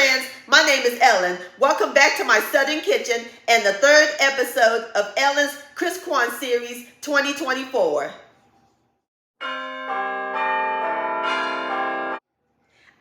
friends, my name is Ellen. Welcome back to my Southern Kitchen and the third episode of Ellen's ChristKwan Series 2024.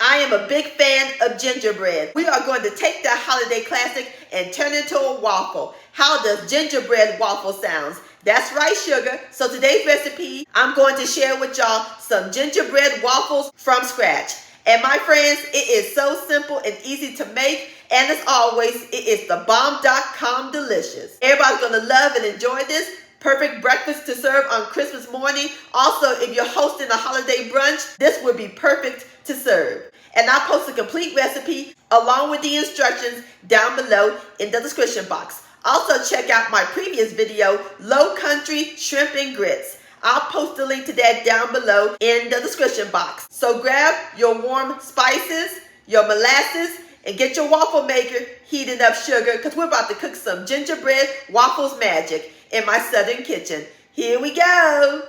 I am a big fan of gingerbread. We are going to take that holiday classic and turn it into a waffle. How does gingerbread waffle sound? That's right, sugar. So today's recipe, I'm going to share with y'all some gingerbread waffles from scratch. And my friends, it is so simple and easy to make. And as always, it is the bomb.com delicious. Everybody's going to love and enjoy this. Perfect breakfast to serve on Christmas morning. Also, if you're hosting a holiday brunch, this would be perfect to serve. And I'll post a complete recipe along with the instructions down below in the description box. Also, check out my previous video, Low Country Shrimp and Grits. I'll post a link to that down below in the description box. So grab your warm spices, your molasses, and get your waffle maker heating up sugar because we're about to cook some gingerbread waffles magic in my Southern kitchen. Here we go.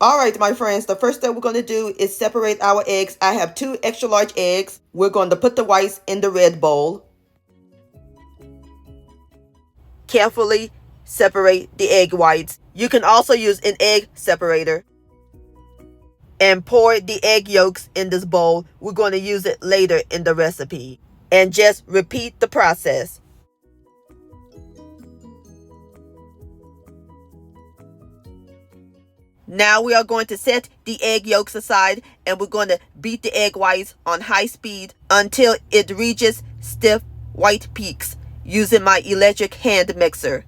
All right, my friends, the first step we're going to do is separate our eggs. I have 2 extra large eggs. We're going to put the whites in the red bowl. Carefully separate the egg whites. You can also use an egg separator. And pour the egg yolks in this bowl. We're going to use it later in the recipe. And just repeat the process. Now we are going to set the egg yolks aside and we're going to beat the egg whites on high speed until it reaches stiff white peaks using my electric hand mixer.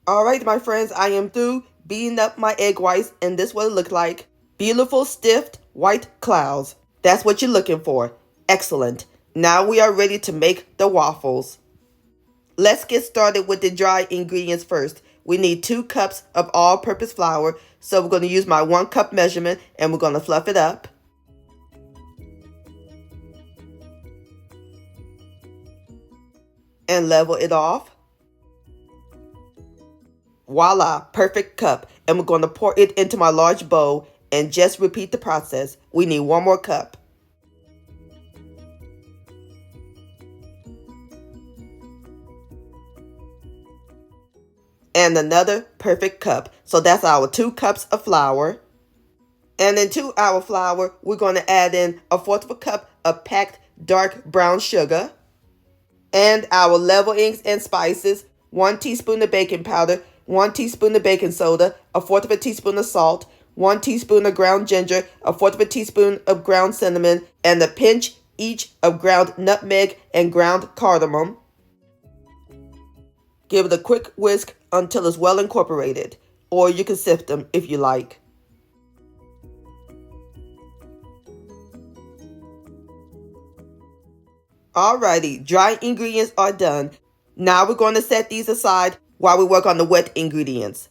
Alright, my friends, I am through beating up my egg whites and this is what it looked like. Beautiful stiff white clouds. That's what you're looking for. Excellent. Now we are ready to make the waffles. Let's get started with the dry ingredients first. We need 2 cups of all-purpose flour. So we're going to use my 1 cup measurement and we're going to fluff it up. And level it off. Voila, perfect cup. And we're going to pour it into my large bowl and just repeat the process. We need 1 more cup. And another perfect cup. So that's our 2 cups of flour. And into our flour, we're going to add in 1/4 cup of packed dark brown sugar. And our leavenings and spices. 1 teaspoon of baking powder. 1 teaspoon of baking soda. 1/4 teaspoon of salt. 1 teaspoon of ground ginger. 1/4 teaspoon of ground cinnamon. And a pinch each of ground nutmeg and ground cardamom. Give it a quick whisk until it's well incorporated, or you can sift them if you like. Alrighty, dry ingredients are done. Now we're going to set these aside while we work on the wet ingredients.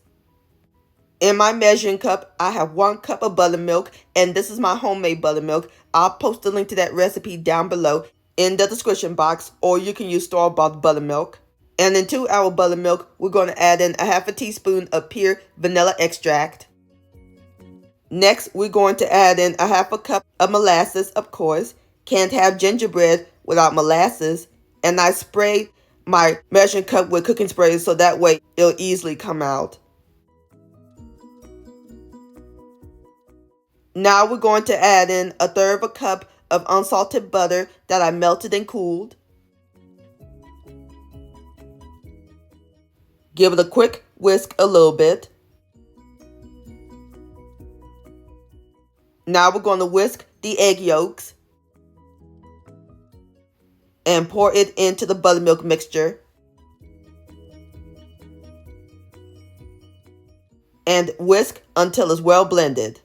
In my measuring cup, I have 1 cup of buttermilk, and this is my homemade buttermilk. I'll post a link to that recipe down below in the description box, or you can use store-bought buttermilk. And into our buttermilk, we're going to add in 1/2 teaspoon of pure vanilla extract. Next, we're going to add in 1/2 cup of molasses, of course. Can't have gingerbread without molasses. And I sprayed my measuring cup with cooking spray so that way it'll easily come out. Now we're going to add in 1/3 cup of unsalted butter that I melted and cooled. Give it a quick whisk a little bit. Now we're going to whisk the egg yolks and pour it into the buttermilk mixture. And whisk until it's well blended.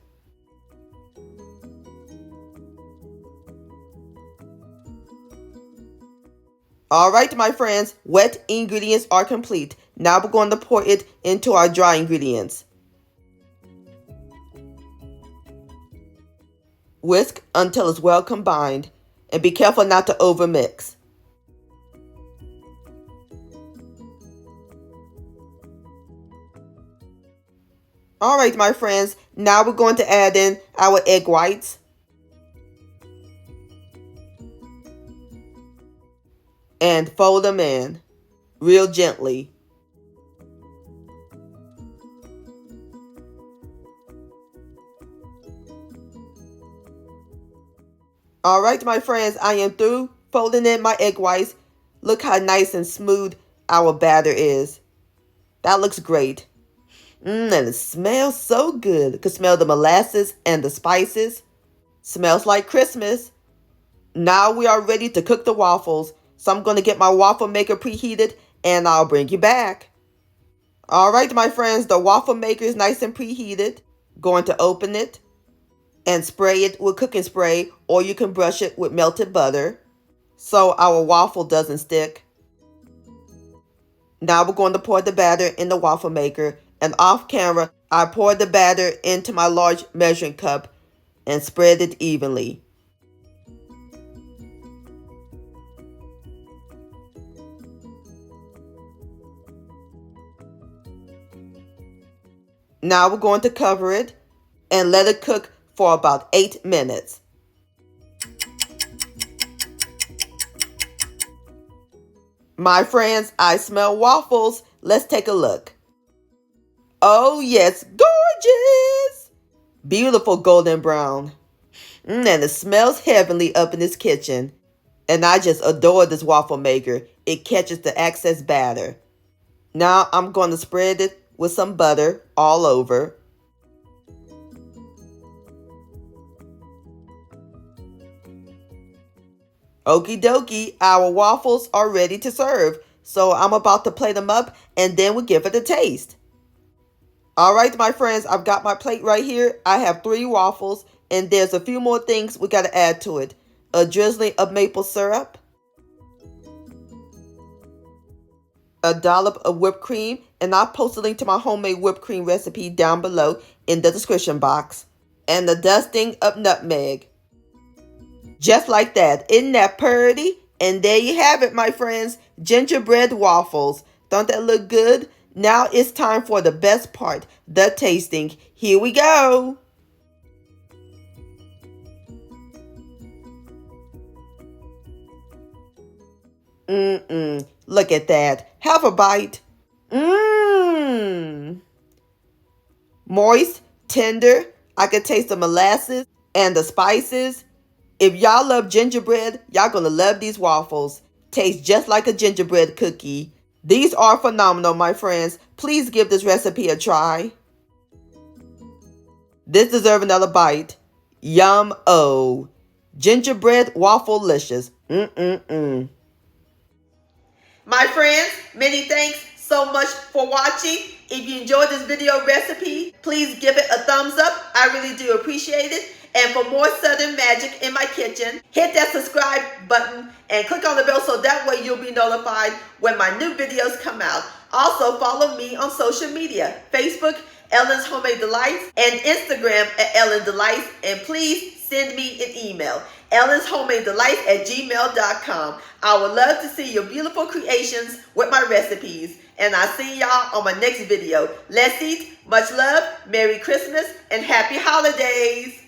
Alright, my friends, wet ingredients are complete. Now we're going to pour it into our dry ingredients. Whisk until it's well combined. And be careful not to overmix. All right, my friends, now we're going to add in our egg whites. And fold them in real gently. All right, my friends, I am through folding in my egg whites. Look how nice and smooth our batter is. That looks great. And it smells so good. You can smell the molasses and the spices. Smells like Christmas. Now we are ready to cook the waffles. So I'm going to get my waffle maker preheated and I'll bring you back. All right, my friends, the waffle maker is nice and preheated. Going to open it and spray it with cooking spray, or you can brush it with melted butter so our waffle doesn't stick. Now we're going to pour the batter in the waffle maker, and off camera, I poured the batter into my large measuring cup and spread it evenly. Now we're going to cover it and let it cook for about 8 minutes. My friends, I smell waffles. Let's take a look. Oh yes, gorgeous! Beautiful golden brown. And it smells heavenly up in this kitchen. And I just adore this waffle maker. It catches the excess batter. Now I'm going to spread it with some butter all over. Okie dokie, our waffles are ready to serve. So I'm about to plate them up and then we'll give it a taste. All right, my friends, I've got my plate right here. I have 3 waffles and there's a few more things we got to add to it. A drizzling of maple syrup, a dollop of whipped cream, and I'll post a link to my homemade whipped cream recipe down below in the description box, and a dusting of nutmeg. Just like that. Isn't that pretty? And there you have it, my friends. Gingerbread waffles. Don't that look good? Now it's time for the best part, the tasting. Here we go. Look at that. Have a bite. Moist, tender. I can taste the molasses and the spices. If y'all love gingerbread, y'all gonna love these waffles. Taste just like a gingerbread cookie. These are phenomenal, my friends. Please give this recipe a try. This deserves another bite. Yum-o. Gingerbread waffle-licious. My friends, many thanks so much for watching. If you enjoyed this video recipe, please give it a thumbs up. I really do appreciate it. And for more Southern magic in my kitchen, hit that subscribe button and click on the bell so that way you'll be notified when my new videos come out. Also, follow me on social media, Facebook, Ellen's Homemade Delights, and Instagram at Ellen Delights. And please send me an email, ellenshomemade@gmail.com. I would love to see your beautiful creations with my recipes. And I'll see y'all on my next video. Let's eat. Much love. Merry Christmas and Happy Holidays.